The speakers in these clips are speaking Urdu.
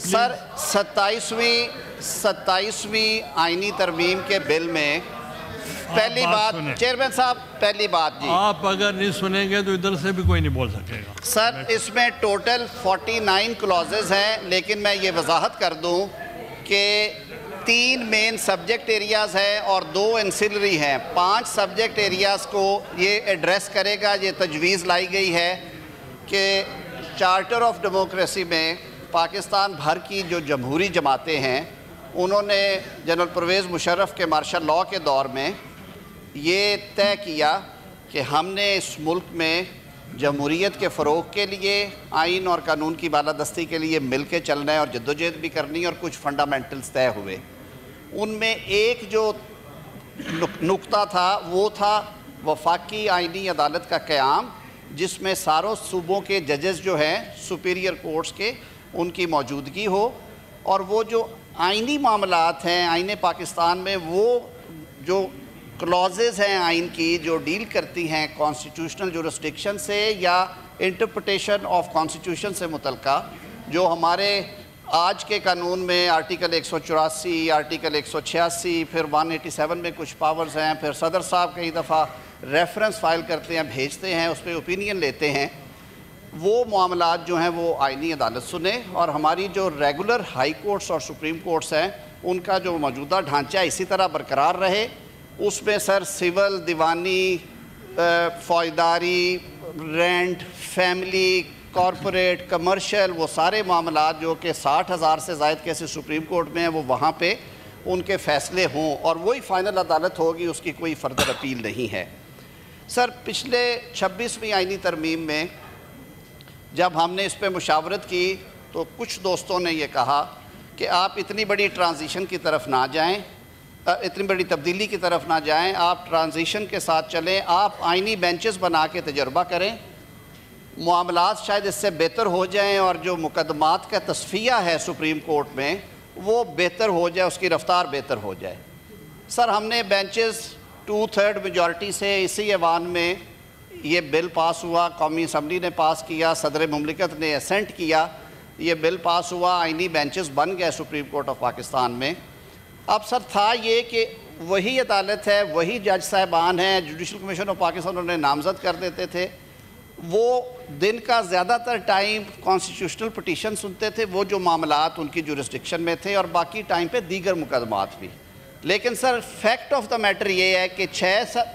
سر 27ویں آئینی ترمیم کے بل میں پہلی بات چیئرمین صاحب پہلی بات جی آپ اگر نہیں سنیں گے تو ادھر سے بھی کوئی نہیں بول سکے گا سر اس میں ٹوٹل 49 کلوزز ہیں لیکن میں یہ وضاحت کر دوں کہ 3 مین سبجیکٹ ایریاز ہیں اور 2 انسلری ہیں 5 سبجیکٹ ایریاز کو یہ ایڈریس کرے گا یہ تجویز لائی گئی ہے کہ چارٹر آف ڈیموکریسی میں پاکستان بھر کی جو جمہوری جماعتیں ہیں انہوں نے جنرل پرویز مشرف کے مارشل لاء کے دور میں یہ طے کیا کہ ہم نے اس ملک میں جمہوریت کے فروغ کے لیے آئین اور قانون کی بالادستی کے لیے مل کے چلنا ہے اور جدوجہد بھی کرنی ہے اور کچھ فنڈامنٹلز طے ہوئے ان میں ایک جو نقطہ تھا وہ تھا وفاقی آئینی عدالت کا قیام جس میں ساروں صوبوں کے ججز جو ہیں سپیریئر کورٹس کے ان کی موجودگی ہو اور وہ جو آئینی معاملات ہیں آئین پاکستان میں وہ جو کلوزز ہیں آئین کی جو ڈیل کرتی ہیں کانسٹیٹیوشنل جورسڈکشن سے یا انٹرپریٹیشن آف کانسٹیٹیوشن سے متعلقہ جو ہمارے آج کے قانون میں آرٹیکل 184 آرٹیکل 186 پھر 187 میں کچھ پاورز ہیں پھر صدر صاحب کئی دفعہ ریفرنس فائل کرتے ہیں بھیجتے ہیں اس پہ اوپینین لیتے ہیں وہ معاملات جو ہیں وہ آئینی عدالت سنے اور ہماری جو ریگولر ہائی کورٹس اور سپریم کورٹس ہیں ان کا جو موجودہ ڈھانچہ اسی طرح برقرار رہے اس میں سر سول دیوانی فوجداری رینٹ فیملی کارپوریٹ کمرشل وہ سارے معاملات جو کہ 60,000 سے زائد کیسے سپریم کورٹ میں ہیں وہ وہاں پہ ان کے فیصلے ہوں اور وہی فائنل عدالت ہوگی اس کی کوئی فردر اپیل نہیں ہے سر پچھلے 26ویں آئینی ترمیم میں جب ہم نے اس پہ مشاورت کی تو کچھ دوستوں نے یہ کہا کہ آپ اتنی بڑی ٹرانزیشن کی طرف نہ جائیں اتنی بڑی تبدیلی کی طرف نہ جائیں آپ ٹرانزیشن کے ساتھ چلیں آپ آئینی بینچز بنا کے تجربہ کریں معاملات شاید اس سے بہتر ہو جائیں اور جو مقدمات کا تصفیہ ہے سپریم کورٹ میں وہ بہتر ہو جائے اس کی رفتار بہتر ہو جائے سر ہم نے بینچز 2/3 میجورٹی سے اسی ایوان میں یہ بل پاس ہوا قومی اسمبلی نے پاس کیا صدر مملکت نے اسینٹ کیا یہ بل پاس ہوا آئینی بینچز بن گئے سپریم کورٹ آف پاکستان میں اب سر تھا یہ کہ وہی عدالت ہے وہی جج صاحبان ہیں جوڈیشل کمیشن آف پاکستان انہوں نے نامزد کر دیتے تھے وہ دن کا زیادہ تر ٹائم کانسٹیٹیوشنل پٹیشن سنتے تھے وہ جو معاملات ان کی جورسڈکشن میں تھے اور باقی ٹائم پہ دیگر مقدمات بھی لیکن سر فیکٹ آف دا میٹر یہ ہے کہ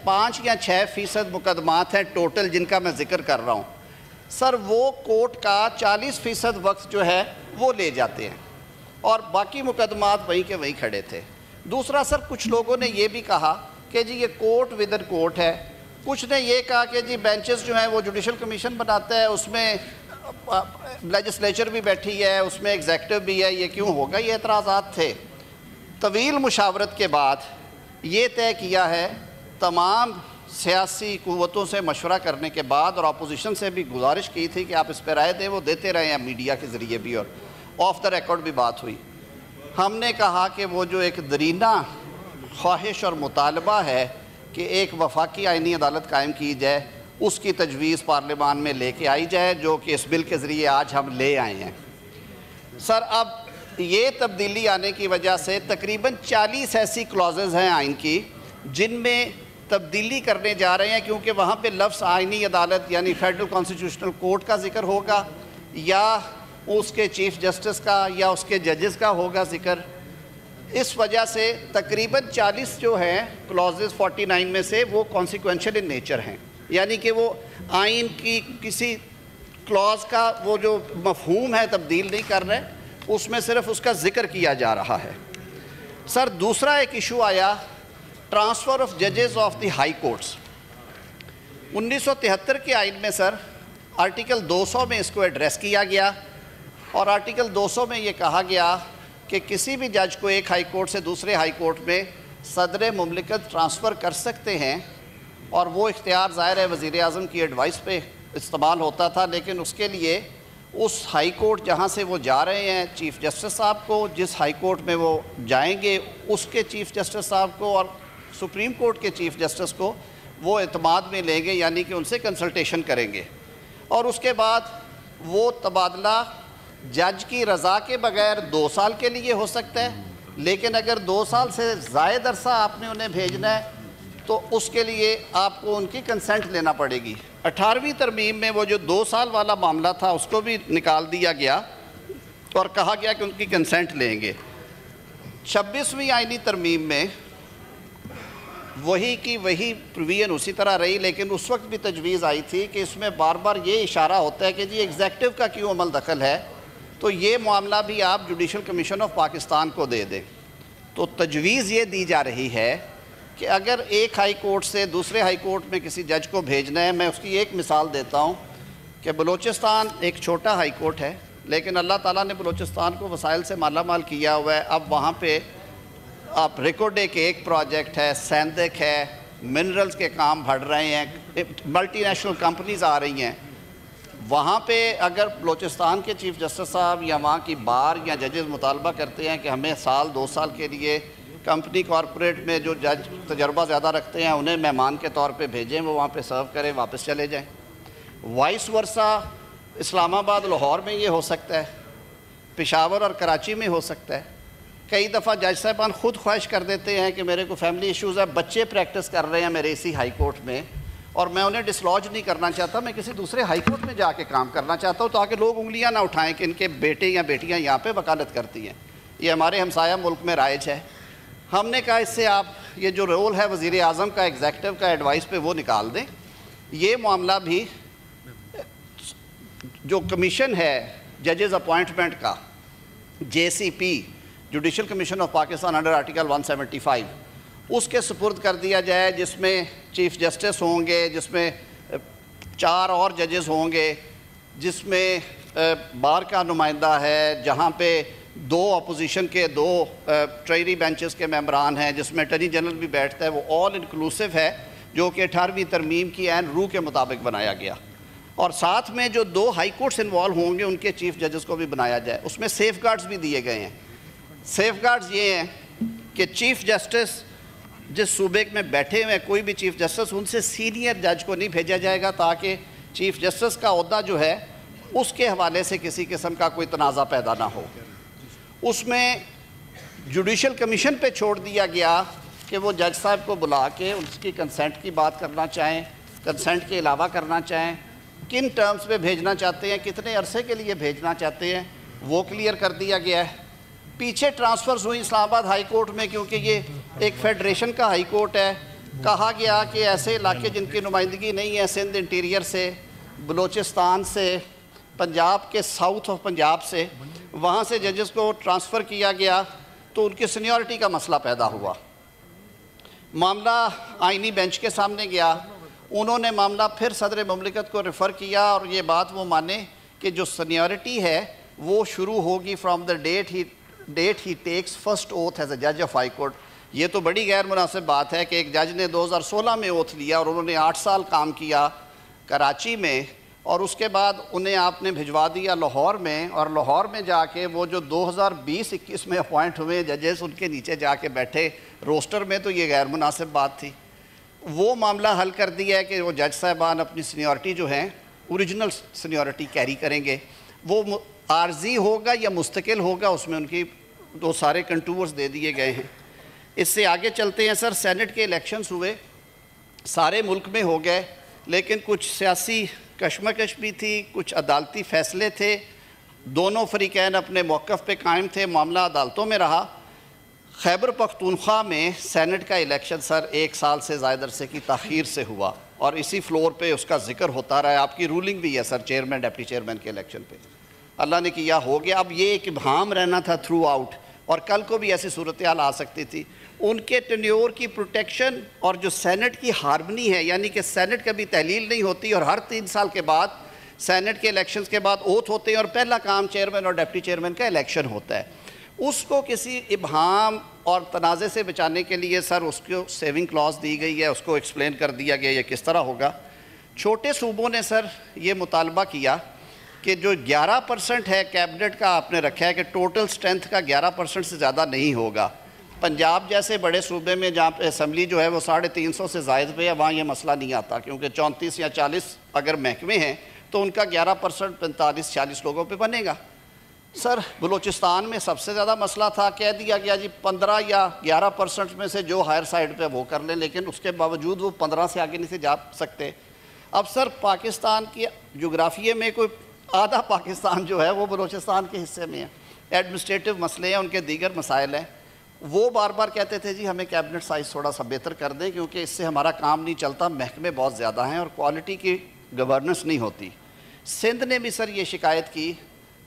5 یا 6% مقدمات ہیں ٹوٹل جن کا میں ذکر کر رہا ہوں سر وہ کورٹ کا 40% وقت جو ہے وہ لے جاتے ہیں اور باقی مقدمات وہیں کے وہیں کھڑے تھے دوسرا سر کچھ لوگوں نے یہ بھی کہا کہ جی یہ کورٹ ودن کورٹ ہے کچھ نے یہ کہا کہ جی بینچز جو ہیں وہ جوڈیشل کمیشن بناتا ہے اس میں لیجسلیچر بھی بیٹھی ہے اس میں ایگزیکٹو بھی ہے یہ کیوں ہوگا یہ اعتراضات تھے طویل مشاورت کے بعد یہ طے کیا ہے تمام سیاسی قوتوں سے مشورہ کرنے کے بعد اور اپوزیشن سے بھی گزارش کی تھی کہ آپ اس پہ رائے دیں وہ دیتے رہے ہیں میڈیا کے ذریعے بھی اور آف دا ریکارڈ بھی بات ہوئی ہم نے کہا کہ وہ جو ایک درینہ خواہش اور مطالبہ ہے کہ ایک وفاقی آئینی عدالت قائم کی جائے اس کی تجویز پارلیمان میں لے کے آئی جائے جو کہ اس بل کے ذریعے آج ہم لے آئے ہیں سر اب یہ تبدیلی آنے کی وجہ سے تقریباً 40 ایسی کلوزز ہیں آئین کی جن میں تبدیلی کرنے جا رہے ہیں کیونکہ وہاں پہ لفظ آئینی عدالت یعنی فیڈرل کانسٹیٹیوشنل کورٹ کا ذکر ہوگا یا اس کے چیف جسٹس کا یا اس کے ججز کا ہوگا ذکر اس وجہ سے تقریباً 40 جو ہیں کلوزز 49 میں سے وہ کانسیکوینشل ان نیچر ہیں یعنی کہ وہ آئین کی کسی کلوز کا وہ جو مفہوم ہے تبدیل نہیں کر رہے اس میں صرف اس کا ذکر کیا جا رہا ہے سر دوسرا ایک ایشو آیا ٹرانسفر آف ججز آف دی ہائی کورٹس 1973 کے آئین میں سر آرٹیکل 200 میں اس کو ایڈریس کیا گیا اور آرٹیکل 200 میں یہ کہا گیا کہ کسی بھی جج کو ایک ہائی کورٹ سے دوسرے ہائی کورٹ میں صدر مملکت ٹرانسفر کر سکتے ہیں اور وہ اختیار ظاہر ہے وزیر اعظم کی ایڈوائس پہ استعمال ہوتا تھا لیکن اس کے لیے اس ہائی کورٹ جہاں سے وہ جا رہے ہیں چیف جسٹس صاحب کو جس ہائی کورٹ میں وہ جائیں گے اس کے چیف جسٹس صاحب کو اور سپریم کورٹ کے چیف جسٹس کو وہ اعتماد میں لیں گے یعنی کہ ان سے کنسلٹیشن کریں گے اور اس کے بعد وہ تبادلہ جج کی رضا کے بغیر 2 سال کے لیے ہو سکتا ہے، لیکن اگر 2 سال سے زائد عرصہ آپ نے انہیں بھیجنا ہے تو اس کے لیے آپ کو ان کی کنسنٹ لینا پڑے گی۔ 18ویں ترمیم میں وہ جو 2 سال والا معاملہ تھا اس کو بھی نکال دیا گیا اور کہا گیا کہ ان کی کنسنٹ لیں گے۔ 26ویں آئینی ترمیم میں وہی کی وہی پروویژن اسی طرح رہی، لیکن اس وقت بھی تجویز آئی تھی کہ اس میں بار بار یہ اشارہ ہوتا ہے کہ جی ایگزیکٹو کا کیوں عمل دخل ہے، تو یہ معاملہ بھی آپ جوڈیشل کمیشن آف پاکستان کو دے دیں۔ تو تجویز یہ دی جا رہی ہے کہ اگر ایک ہائی کورٹ سے دوسرے ہائی کورٹ میں کسی جج کو بھیجنا ہے، میں اس کی ایک مثال دیتا ہوں کہ بلوچستان ایک چھوٹا ہائی کورٹ ہے، لیکن اللہ تعالیٰ نے بلوچستان کو وسائل سے مالا مال کیا ہوا ہے۔ اب وہاں پہ آپ ریکوڈے کے ایک پروجیکٹ ہے، سیندک ہے، منرلز کے کام بڑھ رہے ہیں، ملٹی نیشنل کمپنیز آ رہی ہیں۔ وہاں پہ اگر بلوچستان کے چیف جسٹس صاحب یا وہاں کی بار یا ججز مطالبہ کرتے ہیں کہ ہمیں 2 سال کے لیے کمپنی کارپوریٹ میں جو جج تجربہ زیادہ رکھتے ہیں انہیں مہمان کے طور پہ بھیجیں، وہ وہاں پہ سرو کریں، واپس چلے جائیں۔ وائس ورثہ اسلام آباد لاہور میں یہ ہو سکتا ہے، پشاور اور کراچی میں ہو سکتا ہے۔ کئی دفعہ جج صاحبان خود خواہش کر دیتے ہیں کہ میرے کو فیملی ایشوز ہے، بچے پریکٹس کر رہے ہیں میرے اسی ہائی کورٹ میں اور میں انہیں ڈسلوج نہیں کرنا چاہتا، میں کسی دوسرے ہائی کورٹ میں جا کے کام کرنا چاہتا ہوں تاکہ لوگ انگلیاں نہ اٹھائیں کہ ان کے بیٹے یا بیٹیاں یہاں پہ وکالت کرتی ہیں۔ یہ ہمارے ہمسایہ ملک میں رائج ہے۔ ہم نے کہا اس سے آپ یہ جو رول ہے وزیر اعظم کا ایگزیکٹو کا ایڈوائس پہ وہ نکال دیں۔ یہ معاملہ بھی جو کمیشن ہے ججز اپوائنٹمنٹ کا، JCP judicial commission of Pakistan under article 175، اس کے سپرد کر دیا جائے، جس میں چیف جسٹس ہوں گے، جس میں 4 اور ججز ہوں گے، جس میں بار کا نمائندہ ہے، جہاں پہ 2 اپوزیشن کے 2 ٹریری بینچز کے ممبران ہیں، جس میں اٹارنی جنرل بھی بیٹھتا ہے، وہ آل انکلوسیو ہے، جو کہ 18ویں ترمیم کی عین روح کے مطابق بنایا گیا۔ اور ساتھ میں جو 2 ہائی کورٹس انوالو ہوں گے ان کے چیف ججز کو بھی بنایا جائے۔ اس میں سیف گارڈز بھی دیے گئے ہیں۔ سیف گارڈز یہ ہیں کہ چیف جسٹس جس صوبے میں بیٹھے ہوئے کوئی بھی چیف جسٹس، ان سے سینئر جج کو نہیں بھیجا جائے گا تاکہ چیف جسٹس کا عہدہ جو ہے اس کے حوالے سے کسی قسم کا کوئی تنازع پیدا نہ ہو۔ اس میں جوڈیشل کمیشن پہ چھوڑ دیا گیا کہ وہ جج صاحب کو بلا کے اس کی کنسنٹ کی بات کرنا چاہیں، کنسنٹ کے علاوہ کرنا چاہیں، کن ٹرمز پہ بھیجنا چاہتے ہیں، کتنے عرصے کے لیے بھیجنا چاہتے ہیں، وہ کلیئر کر دیا گیا ہے۔ پیچھے ٹرانسفرز ہوئی اسلام آباد ہائی کورٹ میں، کیونکہ یہ ایک فیڈریشن کا ہائی کورٹ ہے، کہا گیا کہ ایسے علاقے جن کی نمائندگی نہیں ہے، سندھ انٹیریئر سے، بلوچستان سے، پنجاب کے ساؤتھ آف پنجاب سے، وہاں سے ججز کو ٹرانسفر کیا گیا تو ان کی سینیورٹی کا مسئلہ پیدا ہوا۔ معاملہ آئینی بینچ کے سامنے گیا، انہوں نے معاملہ پھر صدر مملکت کو ریفر کیا اور یہ بات وہ مانے کہ جو سینیورٹی ہے وہ شروع ہوگی from the date he takes first oath as a جج آف ہائی کورٹ۔ یہ تو بڑی غیر مناسب بات ہے کہ ایک جج نے 2016 میں اوتھ لیا اور انہوں نے 8 سال کام کیا کراچی میں، اور اس کے بعد انہیں آپ نے بھجوا دیا لاہور میں، اور لاہور میں جا کے وہ جو 2020-21 میں اپوائنٹ ہوئے ججز ان کے نیچے جا کے بیٹھے روسٹر میں، تو یہ غیر مناسب بات تھی۔ وہ معاملہ حل کر دیا ہے کہ وہ جج صاحبان اپنی سینیورٹی جو ہیں اوریجنل سینیورٹی کیری کریں گے، وہ عارضی ہوگا یا مستقل ہوگا، اس میں ان کی 2 سارے کنٹورز دے دیے گئے ہیں۔ اس سے آگے چلتے ہیں سر، سینٹ کے الیکشنز ہوئے، سارے ملک میں ہو گئے، لیکن کچھ سیاسی کشمکش بھی تھی، کچھ عدالتی فیصلے تھے، دونوں فریقین اپنے موقف پہ قائم تھے، معاملہ عدالتوں میں رہا۔ خیبر پختونخوا میں سینٹ کا الیکشن سر 1 سال سے زائد عرصے کی تاخیر سے ہوا، اور اسی فلور پہ اس کا ذکر ہوتا رہا ہے، آپ کی رولنگ بھی ہے سر چیئرمین ڈپٹی چیئرمین کے الیکشن پہ، اللہ نے کیا ہو گیا۔ اب یہ ایک ابہام رہنا تھا تھرو آؤٹ، اور کل کو بھی ایسی صورتحال آ سکتی تھی۔ ان کے ٹینیور کی پروٹیکشن اور جو سینٹ کی ہارمنی ہے، یعنی کہ سینٹ کبھی تحلیل نہیں ہوتی اور ہر 3 سال کے بعد سینٹ کے الیکشنز کے بعد اوتھ ہوتے ہیں اور پہلا کام چیئرمین اور ڈپٹی چیئرمین کا الیکشن ہوتا ہے، اس کو کسی ابہام اور تنازع سے بچانے کے لیے سر اس کو سیونگ کلاز دی گئی ہے، اس کو ایکسپلین کر دیا گیا یہ کس طرح ہوگا۔ چھوٹے صوبوں نے سر یہ مطالبہ کیا کہ جو 11% ہے کیبنٹ کا آپ نے رکھا ہے کہ ٹوٹل سٹرینتھ کا 11% سے زیادہ نہیں ہوگا۔ پنجاب جیسے بڑے صوبے میں جہاں پہ اسمبلی جو ہے وہ 350 سے زائد پہ ہے، وہاں یہ مسئلہ نہیں آتا، کیونکہ 34 یا 40 اگر محکمے ہیں تو ان کا 11% 45-46 لوگوں پہ بنے گا۔ سر بلوچستان میں سب سے زیادہ مسئلہ تھا، کہہ دیا گیا جی 15 یا 11% میں سے جو ہائر سائڈ پہ وہ کر لیں، لیکن اس کے باوجود وہ 15 سے آگے نہیں سے جا سکتے۔ اب سر پاکستان کی جغرافیے میں کوئی آدھا پاکستان جو ہے وہ بلوچستان کے حصے میں ہے، ایڈمنسٹریٹو مسئلے ہیں، ان کے دیگر مسائل ہیں۔ وہ بار بار کہتے تھے جی ہمیں کیبنٹ سائز تھوڑا سا بہتر کر دیں کیونکہ اس سے ہمارا کام نہیں چلتا، محکمے بہت زیادہ ہیں اور کوالٹی کی گورننس نہیں ہوتی۔ سندھ نے بھی سر یہ شکایت کی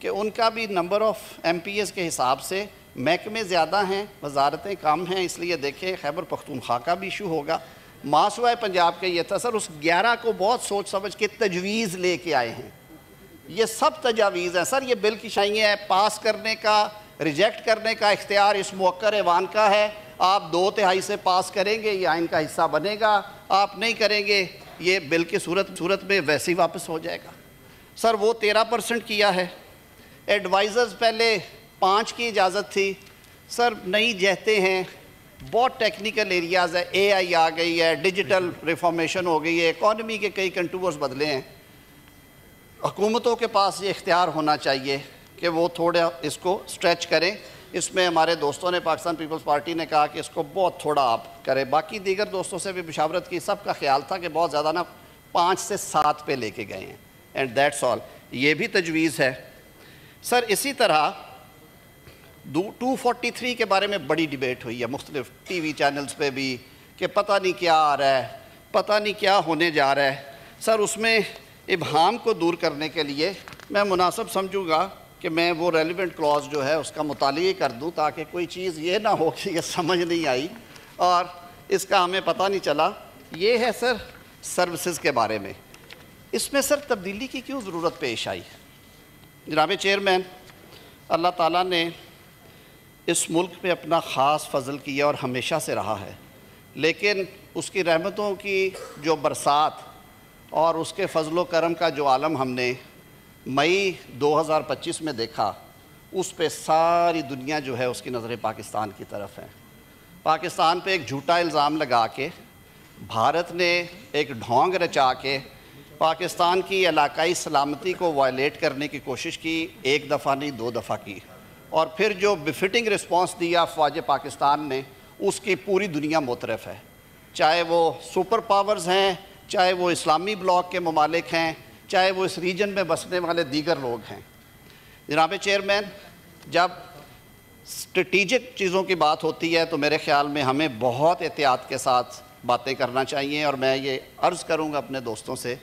کہ ان کا بھی number of MPs کے حساب سے محکمے زیادہ ہیں، وزارتیں کم ہیں، اس لیے دیکھیں خیبر پختونخوا کا بھی ایشو ہوگا۔ ماسوائے پنجاب کے یہ تھا سر، اس 11 کو بہت سوچ سمجھ کے تجویز لے کے آئے ہیں۔ یہ سب تجاویز ہیں سر، یہ بل کی شائیں ہے، پاس کرنے کا ریجیکٹ کرنے کا اختیار اس موقر ایوان کا ہے۔ آپ 2/3 سے پاس کریں گے یہ آئین کا حصہ بنے گا، آپ نہیں کریں گے یہ بل کی صورت میں ویسے ہی واپس ہو جائے گا۔ سر وہ 13% کیا ہے۔ ایڈوائزرز پہلے 5 کی اجازت تھی، سر نئی جہتے ہیں، بہت ٹیکنیکل ایریاز ہے، اے آئی آ گئی ہے، ڈیجیٹل ریفارمیشن ہو گئی ہے، اکانومی کے کئی کنٹورز بدلے ہیں۔ حکومتوں کے پاس یہ اختیار ہونا چاہیے کہ وہ تھوڑا اس کو سٹریچ کریں۔ اس میں ہمارے دوستوں نے پاکستان پیپلز پارٹی نے کہا کہ اس کو بہت تھوڑا آپ کریں، باقی دیگر دوستوں سے بھی مشاورت کی، سب کا خیال تھا کہ بہت زیادہ 5 سے 7 پہ لے کے گئے ہیں، اینڈ دیٹس آل۔ یہ بھی تجویز ہے۔ سر اسی طرح 243 کے بارے میں بڑی ڈیبیٹ ہوئی ہے مختلف ٹی وی چینلز پہ بھی کہ پتہ نہیں کیا آ رہا ہے، پتہ نہیں کیا ہونے جا رہا ہے۔ سر اس میں ابہام کو دور کرنے کے لیے میں مناسب سمجھوں گا کہ میں وہ ریلیونٹ کلاز جو ہے اس کا مطالعہ کر دوں تاکہ کوئی چیز یہ نہ ہو کہ یہ سمجھ نہیں آئی اور اس کا ہمیں پتہ نہیں چلا۔ یہ ہے سر سروسز کے بارے میں، اس میں سر تبدیلی کی کیوں ضرورت پیش آئی؟ جناب چیئرمین، اللہ تعالیٰ نے اس ملک پہ اپنا خاص فضل کیا اور ہمیشہ سے رہا ہے، لیکن اس کی رحمتوں کی جو برسات اور اس کے فضل و کرم کا جو عالم ہم نے مئی 2025 میں دیکھا، اس پہ ساری دنیا جو ہے اس کی نظریں پاکستان کی طرف ہیں۔ پاکستان پہ ایک جھوٹا الزام لگا کے بھارت نے ایک ڈھونگ رچا کے پاکستان کی علاقائی سلامتی کو وائلیٹ کرنے کی کوشش کی، 1 دفعہ نہیں 2 دفعہ کی، اور پھر جو بفٹنگ رسپانس دیا افواج پاکستان نے اس کی پوری دنیا مترف ہے، چاہے وہ سپر پاورز ہیں، چاہے وہ اسلامی بلاک کے ممالک ہیں، چاہے وہ اس ریجن میں بسنے والے دیگر لوگ ہیں۔ جناب چیئرمین، جب اسٹریٹجک چیزوں کی بات ہوتی ہے تو میرے خیال میں ہمیں بہت احتیاط کے ساتھ باتیں کرنا چاہیے، اور میں یہ عرض کروں گا اپنے دوستوں سے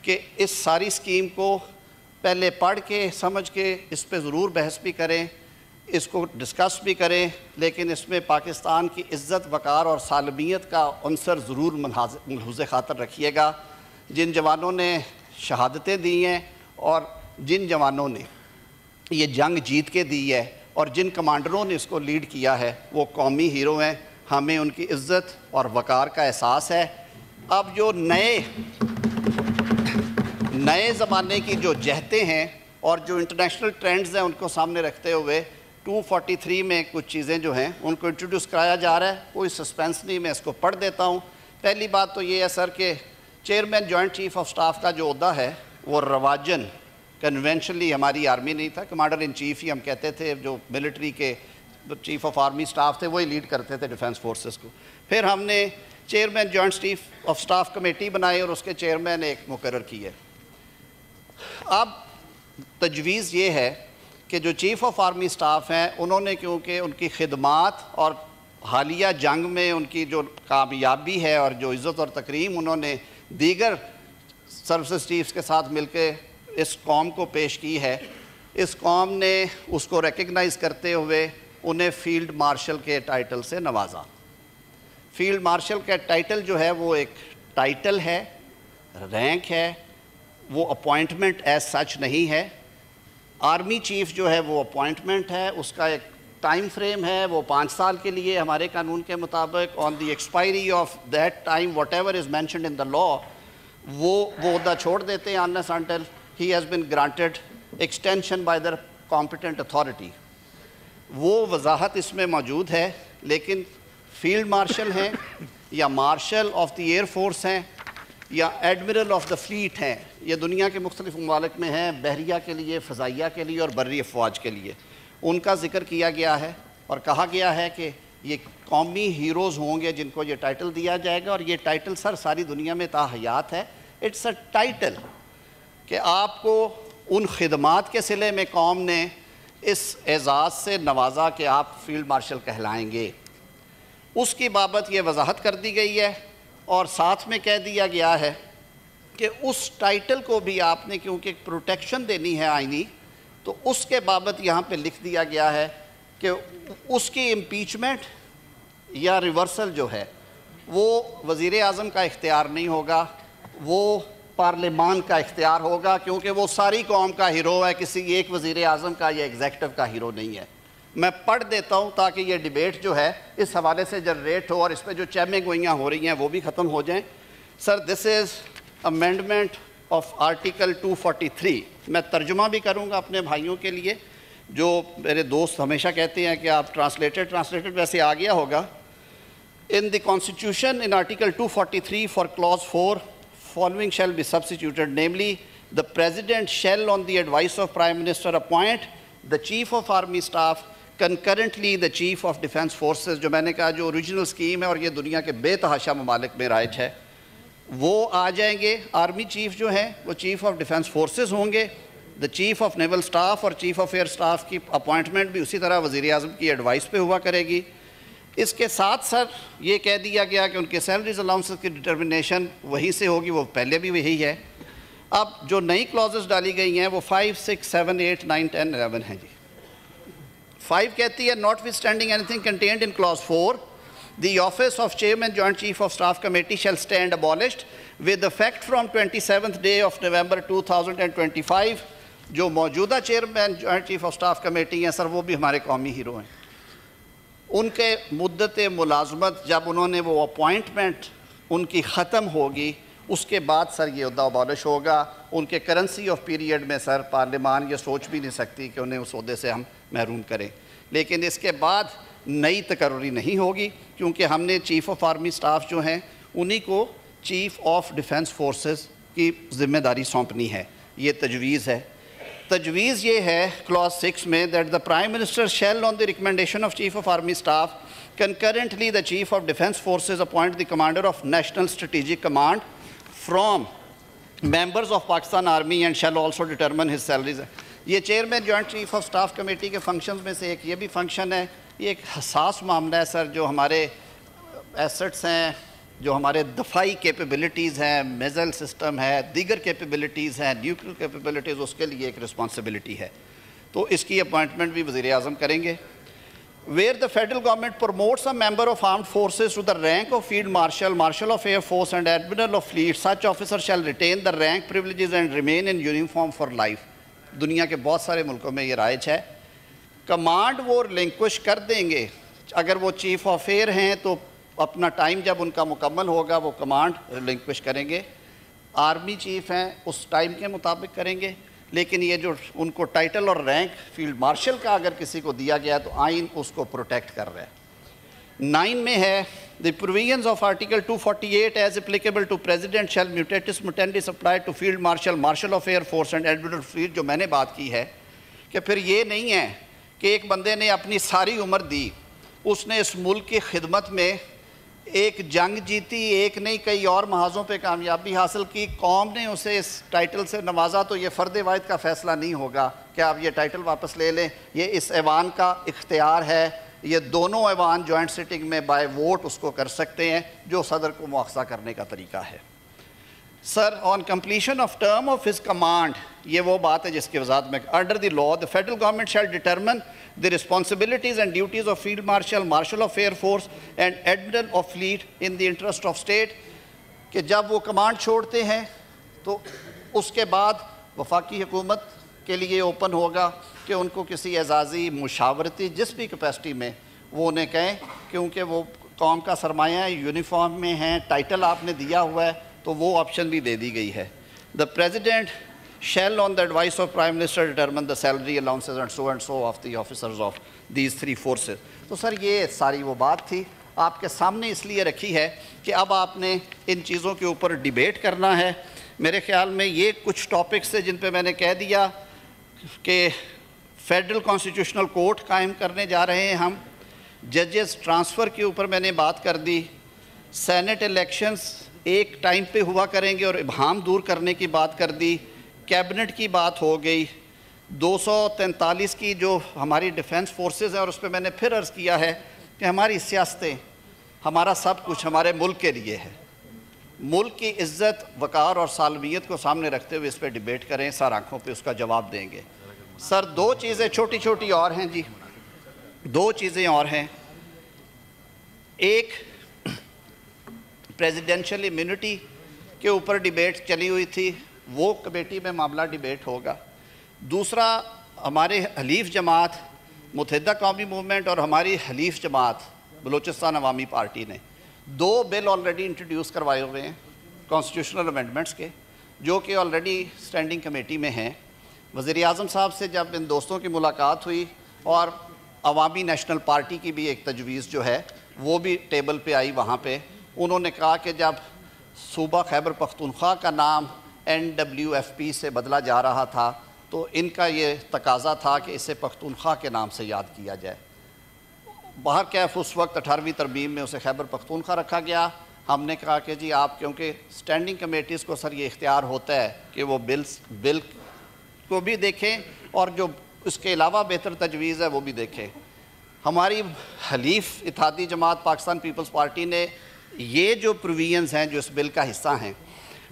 کہ اس ساری اسکیم کو پہلے پڑھ کے سمجھ کے اس پہ ضرور بحث بھی کریں، اس کو ڈسکس بھی کریں، لیکن اس میں پاکستان کی عزت وقار اور سالمیت کا عنصر ضرور ملحوظ خاطر رکھیے گا۔ جن جوانوں نے شہادتیں دی ہیں اور جن جوانوں نے یہ جنگ جیت کے دی ہے اور جن کمانڈروں نے اس کو لیڈ کیا ہے وہ قومی ہیرو ہیں، ہمیں ان کی عزت اور وقار کا احساس ہے۔ اب جو نئے زمانے کی جو جہتیں ہیں اور جو انٹرنیشنل ٹرینڈز ہیں ان کو سامنے رکھتے ہوئے 243 میں کچھ چیزیں جو ہیں ان کو انٹروڈیوس کرایا جا رہا ہے، کوئی سسپینس نہیں، میں اس کو پڑھ دیتا ہوں۔ پہلی بات تو یہ ہے سر کہ chairman joint chief of staff کا جو عہدہ ہے وہ رواجن کنونشنلی ہماری آرمی نہیں تھا، کمانڈر ان چیف ہی ہم کہتے تھے، جو ملٹری کے چیف آف آرمی سٹاف تھے وہی لیڈ کرتے تھے ڈیفنس فورسز کو۔ پھر ہم نے chairman joint chief of staff committee بنائی اور اس کے چیئرمین ایک مقرر کیے۔ اب تجویز یہ ہے کہ جو چیف آف آرمی سٹاف ہیں انہوں نے کیونکہ ان کی خدمات اور حالیہ جنگ میں ان کی جو کامیابی ہے اور جو عزت اور تکریم انہوں نے دیگر سروسز چیفز کے ساتھ مل کے اس قوم کو پیش کی ہے، اس قوم نے اس کو ریکگنائز کرتے ہوئے انہیں فیلڈ مارشل کے ٹائٹل سے نوازا۔ فیلڈ مارشل کا ٹائٹل جو ہے وہ ایک ٹائٹل ہے، رینک ہے، وہ اپوائنٹمنٹ ایز سچ نہیں ہے۔ آرمی چیف جو ہے وہ اپوائنٹمنٹ ہے، اس کا ایک ٹائم فریم ہے، وہ 5 سال کے لیے ہمارے قانون کے مطابق on the expiry of that time whatever is mentioned in the law وہ عہدہ چھوڑ دیتے ہیں unless until he has been granted extension by the competent authority۔ وہ وضاحت اس میں موجود ہے، لیکن فیلڈ مارشل ہیں یا martial of the air force ہیں یا ایڈمرل آف دا فلیٹ ہیں، یہ دنیا کے مختلف ممالک میں ہیں، بحریہ کے لیے، فضائیہ کے لیے اور بری افواج کے لیے، ان کا ذکر کیا گیا ہے اور کہا گیا ہے کہ یہ قومی ہیروز ہوں گے جن کو یہ ٹائٹل دیا جائے گا، اور یہ ٹائٹل سر ساری دنیا میں تا حیات ہے. اٹس اے ٹائٹل کہ آپ کو ان خدمات کے صلے میں قوم نے اس اعزاز سے نوازا کہ آپ فیلڈ مارشل کہلائیں گے. اس کی بابت یہ وضاحت کر دی گئی ہے اور ساتھ میں کہہ دیا گیا ہے کہ اس ٹائٹل کو بھی آپ نے کیونکہ پروٹیکشن دینی ہے آئینی، تو اس کے بابت یہاں پہ لکھ دیا گیا ہے کہ اس کی امپیچمنٹ یا ریورسل جو ہے وہ وزیر اعظم کا اختیار نہیں ہوگا، وہ پارلیمان کا اختیار ہوگا، کیونکہ وہ ساری قوم کا ہیرو ہے، کسی ایک وزیر اعظم کا یا ایگزیکٹو کا ہیرو نہیں ہے. میں پڑھ دیتا ہوں تاکہ یہ ڈیبیٹ جو ہے اس حوالے سے جنریٹ ہو اور اس پہ جو چہمیں گوئیاں ہو رہی ہیں وہ بھی ختم ہو جائیں. سر دس از امینڈمنٹ آف آرٹیکل 243. میں ترجمہ بھی کروں گا اپنے بھائیوں کے لیے، جو میرے دوست ہمیشہ کہتے ہیں کہ آپ ٹرانسلیٹڈ ویسے آ گیا ہوگا. In the Constitution, in Article 243 for Clause 4, following shall be substituted, namely, the President shall, on the advice of Prime Minister, appoint the Chief of Army Staff, concurrently the Chief of Defence Forces. جو میں نے کہا جو اوریجنل اسکیم ہے اور یہ دنیا کے بے تحاشا ممالک میں رائج ہے، وہ آ جائیں گے. آرمی چیف جو ہیں وہ چیف آف ڈیفنس فورسز ہوں گے. دا چیف آف نیول سٹاف اور چیف آف ایئر سٹاف کی اپوائنٹمنٹ بھی اسی طرح وزیر اعظم کی ایڈوائس پہ ہوا کرے گی. اس کے ساتھ سر یہ کہہ دیا گیا کہ ان کے سیلریز الاؤنسز کی ڈٹرمنیشن وہیں سے ہوگی، وہ پہلے بھی وہی ہے. اب جو نئی کلازز ڈالی گئی ہیں وہ 5, 6, 7, 8, 9, 10, 11 ہیں جی. 5 کہتی ہے notwithstanding anything contained in clause 4 the office of Chairman Joint Chief of Staff Committee shall stand abolished with effect from 27th day of November 2025. جو موجودہ chairman joint chief of staff committee ہیں سر وہ بھی ہمارے قومی ہیرو ہیں. ان کے مدت ملازمت جب انہوں نے وہ اپوائنٹمنٹ ان کی ختم ہوگی اس کے بعد سر یہ عہدہ ابالش ہوگا. ان کے کرنسی آف پیریڈ میں سر پارلیمان یہ سوچ بھی نہیں سکتی کہ انہیں اس عہدے سے ہم محروم کریں. لیکن اس کے بعد نئی تقرری نہیں ہوگی کیونکہ ہم نے چیف آف آرمی سٹاف جو ہیں انہی کو چیف آف ڈیفنس فورسز کی ذمہ داری سونپنی ہے. یہ تجویز ہے. تجویز یہ ہے کلاس 6 میں that the Prime Minister shall on the recommendation of Chief of Army Staff concurrently the Chief of Defence Forces appoint the Commander of National Strategic Command from members of Pakistan Army and shall also determine his salaries. یہ chairman joint chief of staff committee کے فنکشنز میں سے ایک یہ بھی فنکشن ہے. یہ ایک حساس معاملہ ہے سر. جو ہمارے ایسٹس ہیں، جو ہمارے دفاعی کیپیبلٹیز ہیں، میزائل سسٹم ہے، دیگر کیپیبلٹیز ہیں، نیوکلیر کیپیبلٹیز، اس کے لیے ایک رسپانسبلٹی ہے. تو اس کی اپوائنٹمنٹ بھی وزیر اعظم کریں گے. Where the federal government promotes a member of armed forces to the rank of field marshal, marshal of air force and admiral of fleet, such officer shall retain the rank privileges and remain in uniform for life. دنیا کے بہت سارے ملکوں میں یہ رائج ہے. کمانڈ وہ ریلنکوش کر دیں گے. اگر وہ چیف آف ایئر ہیں تو اپنا ٹائم جب ان کا مکمل ہوگا وہ کمانڈ ریلنکوش کریں گے. آرمی چیف ہیں اس ٹائم کے مطابق کریں گے. لیکن یہ جو ان کو ٹائٹل اور رینک فیلڈ مارشل کا اگر کسی کو دیا گیا تو آئین اس کو پروٹیکٹ کر رہا ہے. 9 میں ہے the provisions of Article 248 as applicable to President shall mutatis mutandis apply to Field Marshal, Marshal of Air Force and Admiral of Fleet. جو میں نے بات کی ہے کہ پھر یہ نہیں ہے کہ ایک بندے نے اپنی ساری عمر دی، اس نے اس ملک کی خدمت میں ایک جنگ جیتی، ایک نہیں کئی اور محاذوں پہ کامیابی حاصل کی، قوم نے اسے اس ٹائٹل سے نوازا، تو یہ فرد واحد کا فیصلہ نہیں ہوگا کہ آپ یہ ٹائٹل واپس لے لیں. یہ اس ایوان کا اختیار ہے. یہ دونوں ایوان جوائنٹ سٹنگ میں بائی ووٹ اس کو کر سکتے ہیں جو صدر کو مؤاخذہ کرنے کا طریقہ ہے. Sir on completion of term of his command, یہ وہ بات ہے جس کی وضاحت میں under the law the federal government shall determine the responsibilities and duties of field marshal, marshal of air force and admiral of fleet in the interest of state. کہ جب وہ کمانڈ چھوڑتے ہیں تو اس کے بعد وفاقی حکومت کے لیے اوپن ہوگا کہ ان کو کسی اعزازی مشاورتی جس بھی کیپیسٹی میں وہ انہیں کہیں، کیونکہ وہ قوم کا سرمایہ ہے، یونیفارم میں ہیں، ٹائٹل آپ نے دیا ہوا ہے، تو وہ آپشن بھی دے دی گئی ہے. The President shall on the advice of Prime Minister determine the salary allowances and so of the officers of these 3 forces. تو سر یہ ساری وہ بات تھی. آپ کے سامنے اس لیے رکھی ہے کہ اب آپ نے ان چیزوں کے اوپر ڈیبیٹ کرنا ہے۔ میرے خیال میں یہ کچھ ٹاپکس ہیں جن پہ میں نے کہہ دیا کہ فیڈرل کانسٹیٹیوشنل کورٹ قائم کرنے جا رہے ہیں ہم، ججز ٹرانسفر کے اوپر میں نے بات کر دی، سینٹ الیکشنز ایک ٹائم پہ ہوا کریں گے اور ابہام دور کرنے کی بات کر دی، کیبنٹ کی بات ہو گئی، 243 کی جو ہماری ڈیفنس فورسز ہیں، اور اس پہ میں نے پھر عرض کیا ہے کہ ہماری سیاستیں، ہمارا سب کچھ ہمارے ملک کے لیے ہے، ملک کی عزت، وقار اور سالمیت کو سامنے رکھتے ہوئے اس پہ ڈیبیٹ کریں، سر آنکھوں پہ اس کا جواب دیں گے۔ سر دو چیزیں چھوٹی چھوٹی اور ہیں جی، دو چیزیں اور ہیں، ایک پریزیڈنشل امیونٹی کے اوپر ڈیبیٹ چلی ہوئی تھی، وہ کمیٹی میں معاملہ ڈیبیٹ ہوگا۔ دوسرا ہمارے حلیف جماعت متحدہ قومی موومنٹ اور ہماری حلیف جماعت بلوچستان عوامی پارٹی نے 2 بل آلریڈی انٹروڈیوس کروائے ہوئے ہیں کانسٹیٹیوشنل امینڈمنٹس کے، جو کہ آلریڈی اسٹینڈنگ کمیٹی میں ہیں۔ وزیر اعظم صاحب سے جب ان دوستوں کی ملاقات ہوئی اور عوامی نیشنل پارٹی کی بھی ایک تجویز جو ہے وہ بھی ٹیبل پہ آئی، وہاں پہ انہوں نے کہا کہ جب صوبہ خیبر پختونخوا کا نام NWFP سے بدلا جا رہا تھا تو ان کا یہ تقاضا تھا کہ اسے پختونخوا کے نام سے یاد کیا جائے۔ بہرکیف اس وقت 18ویں ترمیم میں اسے خیبر پختونخوا رکھا گیا۔ ہم نے کہا کہ جی آپ، کیونکہ اسٹینڈنگ کمیٹیز کو سر یہ اختیار ہوتا ہے کہ وہ بل کو بھی دیکھیں اور جو اس کے علاوہ بہتر تجویز ہے وہ بھی دیکھیں۔ ہماری حلیف اتحادی جماعت پاکستان پیپلز پارٹی نے یہ جو پروویژنز ہیں جو اس بل کا حصہ ہیں،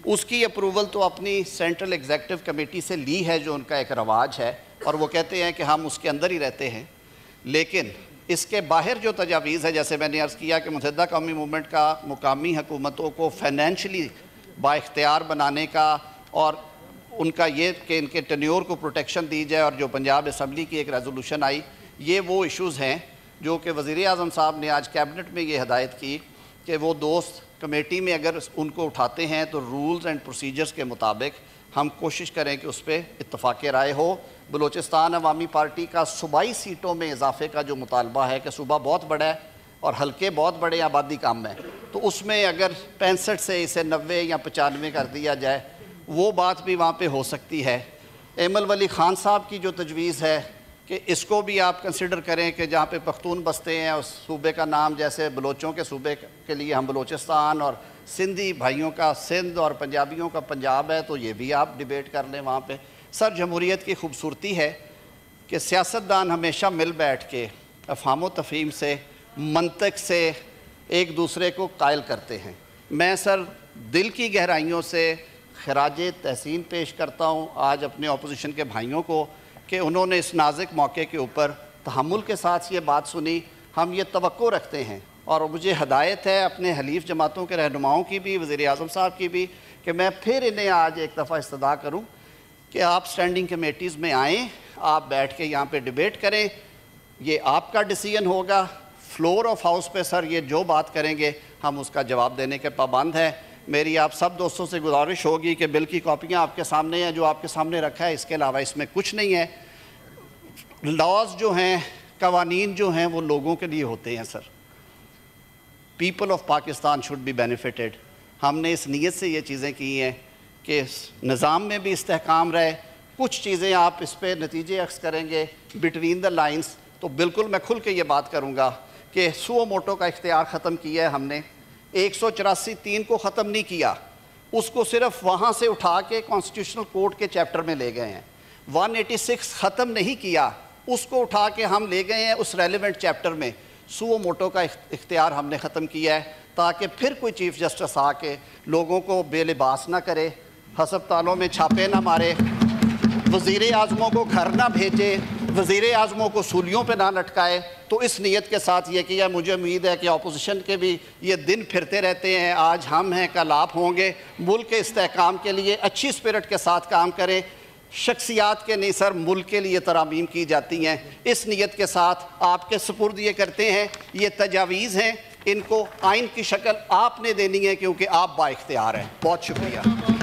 اس کی اپروول تو اپنی سینٹرل ایگزیکٹو کمیٹی سے لی ہے، جو ان کا ایک رواج ہے، اور وہ کہتے ہیں کہ ہم اس کے اندر ہی رہتے ہیں۔ لیکن اس کے باہر جو تجاویز ہے، جیسے میں نے عرض کیا کہ متحدہ قومی موومنٹ کا مقامی حکومتوں کو فائنینشلی با اختیار بنانے کا، اور ان کا یہ کہ ان کے ٹینیور کو پروٹیکشن دی جائے، اور جو پنجاب اسمبلی کی ایک ریزولوشن آئی، یہ وہ ایشوز ہیں جو کہ وزیر اعظم صاحب نے آج کیبنٹ میں یہ ہدایت کی کہ وہ دوست کمیٹی میں اگر ان کو اٹھاتے ہیں تو رولز اینڈ پروسیجرز کے مطابق ہم کوشش کریں کہ اس پہ اتفاق رائے ہو۔ بلوچستان عوامی پارٹی کا صوبائی سیٹوں میں اضافے کا جو مطالبہ ہے کہ صوبہ بہت بڑا ہے اور حلقے بہت بڑے، آبادی کم ہے، تو اس میں اگر 65 سے اسے 90 یا 95 کر دیا جائے، وہ بات بھی وہاں پہ ہو سکتی ہے۔ ایمل ولی خان صاحب کی جو تجویز ہے کہ اس کو بھی آپ کنسیڈر کریں کہ جہاں پہ پختون بستے ہیں اس صوبے کا نام، جیسے بلوچوں کے صوبے کے لیے ہم بلوچستان، اور سندھی بھائیوں کا سندھ اور پنجابیوں کا پنجاب ہے، تو یہ بھی آپ ڈیبیٹ کر لیں وہاں پہ۔ سر جمہوریت کی خوبصورتی ہے کہ سیاستدان ہمیشہ مل بیٹھ کے افہام و تفہیم سے، منطق سے ایک دوسرے کو قائل کرتے ہیں۔ میں سر دل کی گہرائیوں سے خراج تحسین پیش کرتا ہوں آج اپنے اپوزیشن کے بھائیوں کو کہ انہوں نے اس نازک موقع کے اوپر تحمل کے ساتھ یہ بات سنی۔ ہم یہ توقع رکھتے ہیں، اور مجھے ہدایت ہے اپنے حلیف جماعتوں کے رہنماؤں کی بھی، وزیر اعظم صاحب کی بھی، کہ میں پھر انہیں آج ایک دفعہ استدعا کروں کہ آپ اسٹینڈنگ کمیٹیز میں آئیں، آپ بیٹھ کے یہاں پہ ڈیبیٹ کریں، یہ آپ کا ڈیسیژن ہوگا۔ فلور آف ہاؤس پہ سر یہ جو بات کریں گے ہم اس کا جواب دینے کے پابند ہیں۔ میری آپ سب دوستوں سے گزارش ہوگی کہ بل کی کاپیاں آپ کے سامنے ہیں، جو آپ کے سامنے رکھا ہے، اس کے علاوہ اس میں کچھ نہیں ہے۔ لاز جو ہیں، قوانین جو ہیں، وہ لوگوں کے لیے ہوتے ہیں sir. People of Pakistan should be benefited. ہم نے اس نیت سے یہ چیزیں کی ہیں کہ نظام میں بھی استحکام رہے۔ کچھ چیزیں آپ اس پہ نتیجے عکس کریں گے بٹوین دا لائنز، تو بالکل میں کھل کے یہ بات کروں گا کہ سو موٹو کا اختیار ختم کیا ہے ہم نے، 184(3) کو ختم نہیں کیا، اس کو صرف وہاں سے اٹھا کے کانسٹیٹیوشنل کورٹ کے چیپٹر میں لے گئے ہیں۔ 186 ختم نہیں کیا، اس کو اٹھا کے ہم لے گئے ہیں اس ریلیونٹ چیپٹر میں۔ سو موٹو کا اختیار ہم نے ختم کیا ہے تاکہ پھر کوئی چیف جسٹس آ کے لوگوں کو بے لباس نہ کرے، ہسپتالوں میں چھاپے نہ مارے، وزیر اعظموں کو گھر نہ بھیجے، وزیر اعظموں کو سولیوں پہ نہ لٹکائے۔ تو اس نیت کے ساتھ یہ کیا، مجھے امید ہے کہ اپوزیشن کے بھی یہ دن پھرتے رہتے ہیں، آج ہم ہیں کل آپ ہوں گے۔ ملک کے استحکام کے لیے اچھی اسپرٹ کے ساتھ کام کریں، شخصیات کے نہیں سر، ملک کے لیے ترامیم کی جاتی ہیں۔ اس نیت کے ساتھ آپ کے سپرد یہ کرتے ہیں، یہ تجاویز ہیں، ان کو آئین کی شکل آپ نے دینی ہے کیونکہ آپ با اختیار ہیں۔ بہت شکریہ۔